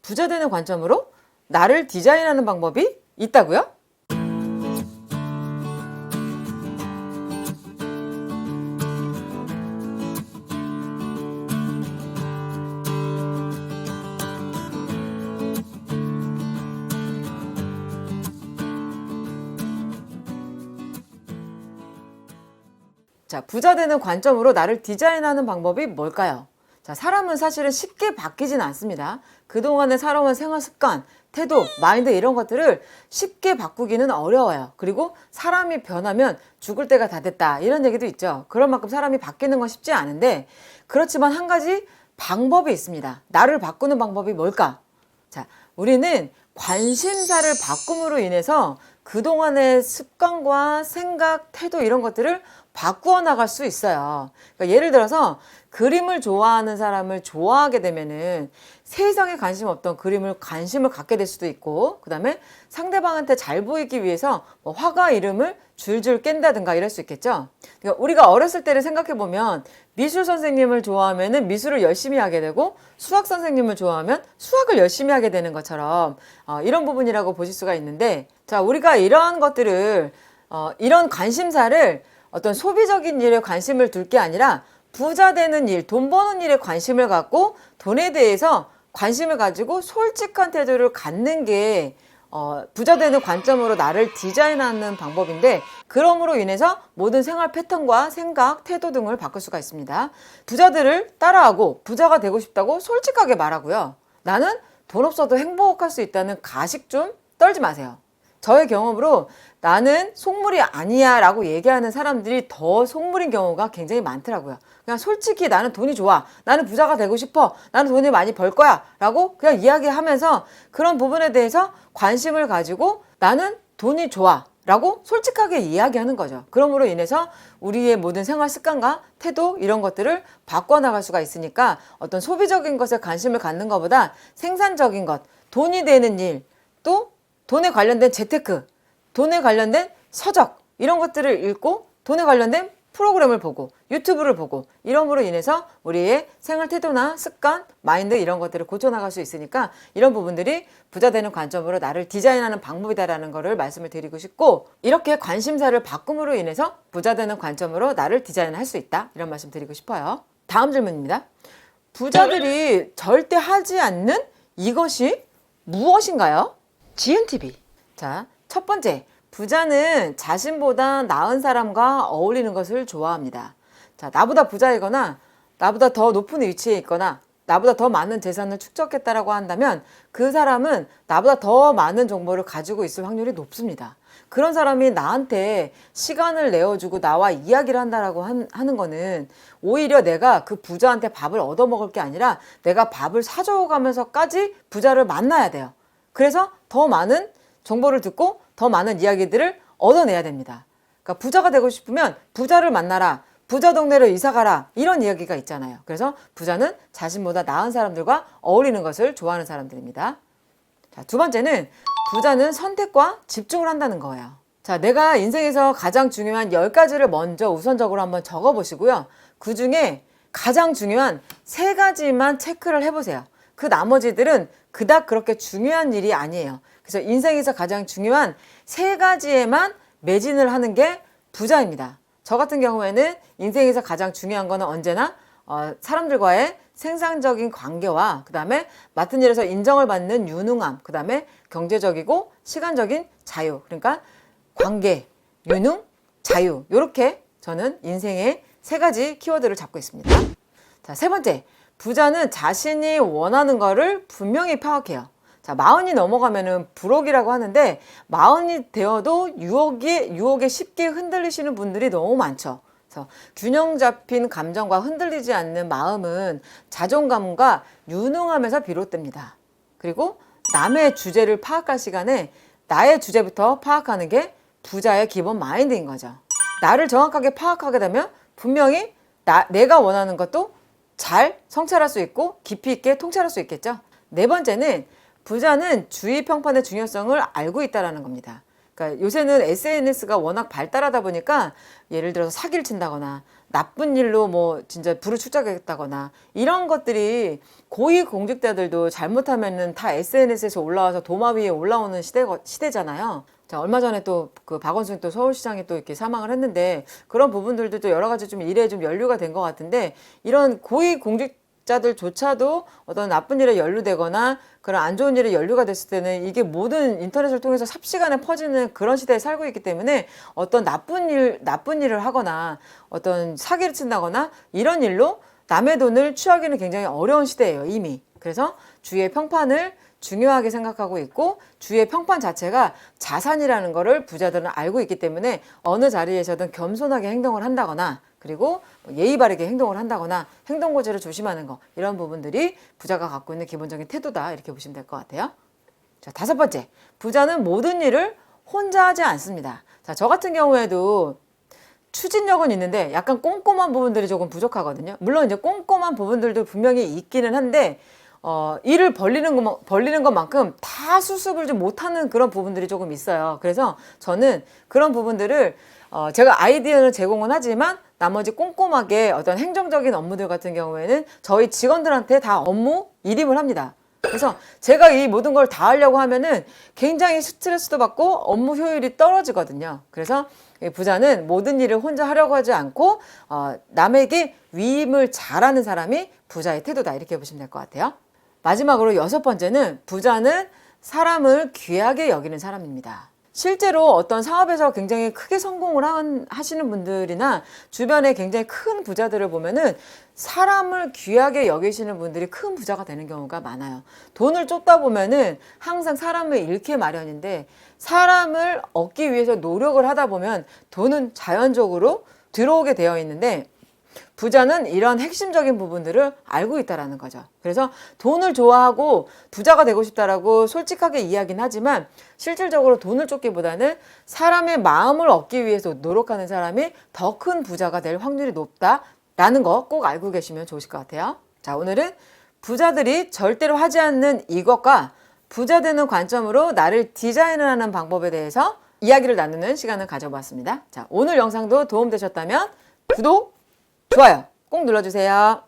부자 되는 관점으로 나를 디자인하는 방법이 있다고요? 자, 부자 되는 관점으로 나를 디자인하는 방법이 뭘까요? 자, 사람은 사실은 쉽게 바뀌진 않습니다. 그동안에 살아온 생활 습관, 태도, 마인드 이런 것들을 쉽게 바꾸기는 어려워요. 그리고 사람이 변하면 죽을 때가 다 됐다 이런 얘기도 있죠. 그런 만큼 사람이 바뀌는 건 쉽지 않은데, 그렇지만 한 가지 방법이 있습니다. 나를 바꾸는 방법이 뭘까? 자, 우리는 관심사를 바꿈으로 인해서 그동안의 습관과 생각, 태도 이런 것들을 바꾸어 나갈 수 있어요. 그러니까 예를 들어서 그림을 좋아하는 사람을 좋아하게 되면은 세상에 관심 없던 그림을 관심을 갖게 될 수도 있고, 그 다음에 상대방한테 잘 보이기 위해서 뭐 화가 이름을 줄줄 깬다든가 이럴 수 있겠죠. 그러니까 우리가 어렸을 때를 생각해 보면 미술 선생님을 좋아하면은 미술을 열심히 하게 되고, 수학 선생님을 좋아하면 수학을 열심히 하게 되는 것처럼 이런 부분이라고 보실 수가 있는데, 자, 우리가 이러한 것들을 이런 관심사를 어떤 소비적인 일에 관심을 둘 게 아니라 부자 되는 일, 돈 버는 일에 관심을 갖고 돈에 대해서 관심을 가지고 솔직한 태도를 갖는 게 부자 되는 관점으로 나를 디자인하는 방법인데, 그럼으로 인해서 모든 생활 패턴과 생각, 태도 등을 바꿀 수가 있습니다. 부자들을 따라하고 부자가 되고 싶다고 솔직하게 말하고요. 나는 돈 없어도 행복할 수 있다는 가식 좀 떨지 마세요. 저의 경험으로 나는 속물이 아니야 라고 얘기하는 사람들이 더 속물인 경우가 굉장히 많더라고요. 그냥 솔직히 나는 돈이 좋아, 나는 부자가 되고 싶어, 나는 돈을 많이 벌 거야 라고 그냥 이야기하면서 그런 부분에 대해서 관심을 가지고 나는 돈이 좋아 라고 솔직하게 이야기하는 거죠. 그러므로 인해서 우리의 모든 생활 습관과 태도 이런 것들을 바꿔나갈 수가 있으니까, 어떤 소비적인 것에 관심을 갖는 것보다 생산적인 것, 돈이 되는 일, 또 돈에 관련된 재테크, 돈에 관련된 서적 이런 것들을 읽고 돈에 관련된 프로그램을 보고 유튜브를 보고 이럼으로 인해서 우리의 생활 태도나 습관, 마인드 이런 것들을 고쳐나갈 수 있으니까, 이런 부분들이 부자 되는 관점으로 나를 디자인하는 방법이다라는 거를 말씀을 드리고 싶고, 이렇게 관심사를 바꿈으로 인해서 부자 되는 관점으로 나를 디자인할 수 있다, 이런 말씀 드리고 싶어요. 다음 질문입니다. 부자들이 절대 하지 않는 이것이 무엇인가요? GNTV. 자, 첫 번째, 부자는 자신보다 나은 사람과 어울리는 것을 좋아합니다. 자, 나보다 부자이거나 나보다 더 높은 위치에 있거나 나보다 더 많은 재산을 축적했다라고 한다면 그 사람은 나보다 더 많은 정보를 가지고 있을 확률이 높습니다. 그런 사람이 나한테 시간을 내어주고 나와 이야기를 한다라고 하는 거는 오히려 내가 그 부자한테 밥을 얻어먹을 게 아니라 내가 밥을 사줘가면서까지 부자를 만나야 돼요. 그래서 더 많은 정보를 듣고 더 많은 이야기들을 얻어내야 됩니다. 그러니까 부자가 되고 싶으면 부자를 만나라, 부자 동네로 이사 가라, 이런 이야기가 있잖아요. 그래서 부자는 자신보다 나은 사람들과 어울리는 것을 좋아하는 사람들입니다. 자, 두 번째는 부자는 선택과 집중을 한다는 거예요. 자, 내가 인생에서 가장 중요한 10가지를 먼저 우선적으로 한번 적어 보시고요. 그 중에 가장 중요한 3가지만 체크를 해보세요. 그 나머지들은 그닥 그렇게 중요한 일이 아니에요. 그래서 인생에서 가장 중요한 3가지에만 매진을 하는 게 부자입니다. 저 같은 경우에는 인생에서 가장 중요한 거는 언제나 사람들과의 생산적인 관계와 그 다음에 맡은 일에서 인정을 받는 유능함, 그 다음에 경제적이고 시간적인 자유, 그러니까 관계, 유능, 자유, 이렇게 저는 인생의 3가지 키워드를 잡고 있습니다. 자, 세 번째, 부자는 자신이 원하는 거를 분명히 파악해요. 자, 40이 넘어가면은 불혹이라고 하는데 40이 되어도 유혹에 쉽게 흔들리시는 분들이 너무 많죠. 그래서 균형 잡힌 감정과 흔들리지 않는 마음은 자존감과 유능함에서 비롯됩니다. 그리고 남의 주제를 파악할 시간에 나의 주제부터 파악하는 게 부자의 기본 마인드인 거죠. 나를 정확하게 파악하게 되면 분명히 내가 원하는 것도 잘 성찰할 수 있고 깊이 있게 통찰할 수 있겠죠. 네 번째는 부자는 주의 평판의 중요성을 알고 있다는 겁니다. 그러니까 요새는 SNS가 워낙 발달하다 보니까 예를 들어서 사기를 친다거나 나쁜 일로 뭐 진짜 부르축적했다거나 이런 것들이 고위공직자들도 잘못하면은 다 SNS에서 올라와서 도마 위에 올라오는 시대잖아요. 자, 얼마 전에 또 그 박원순 또 서울시장이 또 이렇게 사망을 했는데 그런 부분들도 또 여러 가지 좀 일에 좀 연루가 된 것 같은데 이런 고위공직자들조차도 어떤 나쁜 일에 연루되거나 그런 안 좋은 일에 연루가 됐을 때는 이게 모든 인터넷을 통해서 삽시간에 퍼지는 그런 시대에 살고 있기 때문에 어떤 나쁜 일을 하거나 어떤 사기를 친다거나 이런 일로 남의 돈을 취하기는 굉장히 어려운 시대예요, 이미. 그래서 주위의 평판을 중요하게 생각하고 있고 주위의 평판 자체가 자산이라는 거를 부자들은 알고 있기 때문에 어느 자리에서든 겸손하게 행동을 한다거나 그리고 예의 바르게 행동을 한다거나 행동 고지를 조심하는 거 이런 부분들이 부자가 갖고 있는 기본적인 태도다 이렇게 보시면 될 것 같아요. 자, 5번째, 부자는 모든 일을 혼자 하지 않습니다. 자, 저 같은 경우에도 추진력은 있는데 약간 꼼꼼한 부분들이 조금 부족하거든요. 물론 이제 꼼꼼한 부분들도 분명히 있기는 한데 일을 벌리는 것만큼 다 수습을 좀 못하는 그런 부분들이 조금 있어요. 그래서 저는 그런 부분들을 제가 아이디어는 제공은 하지만 나머지 꼼꼼하게 어떤 행정적인 업무들 같은 경우에는 저희 직원들한테 다 업무 일임을 합니다. 그래서 제가 이 모든 걸 다 하려고 하면은 굉장히 스트레스도 받고 업무 효율이 떨어지거든요. 그래서 부자는 모든 일을 혼자 하려고 하지 않고 남에게 위임을 잘하는 사람이 부자의 태도다 이렇게 보시면 될 것 같아요. 마지막으로 6번째는 부자는 사람을 귀하게 여기는 사람입니다. 실제로 어떤 사업에서 굉장히 크게 성공을 하시는 분들이나 주변에 굉장히 큰 부자들을 보면은 사람을 귀하게 여기시는 분들이 큰 부자가 되는 경우가 많아요. 돈을 쫓다 보면은 항상 사람을 잃게 마련인데 사람을 얻기 위해서 노력을 하다 보면 돈은 자연적으로 들어오게 되어 있는데 부자는 이런 핵심적인 부분들을 알고 있다라는 거죠. 그래서 돈을 좋아하고 부자가 되고 싶다라고 솔직하게 이야기는 하지만 실질적으로 돈을 쫓기보다는 사람의 마음을 얻기 위해서 노력하는 사람이 더 큰 부자가 될 확률이 높다라는 거 꼭 알고 계시면 좋으실 것 같아요. 자, 오늘은 부자들이 절대로 하지 않는 이것과 부자 되는 관점으로 나를 디자인하는 방법에 대해서 이야기를 나누는 시간을 가져봤습니다. 자, 오늘 영상도 도움되셨다면 구독, 좋아요 꼭 눌러주세요.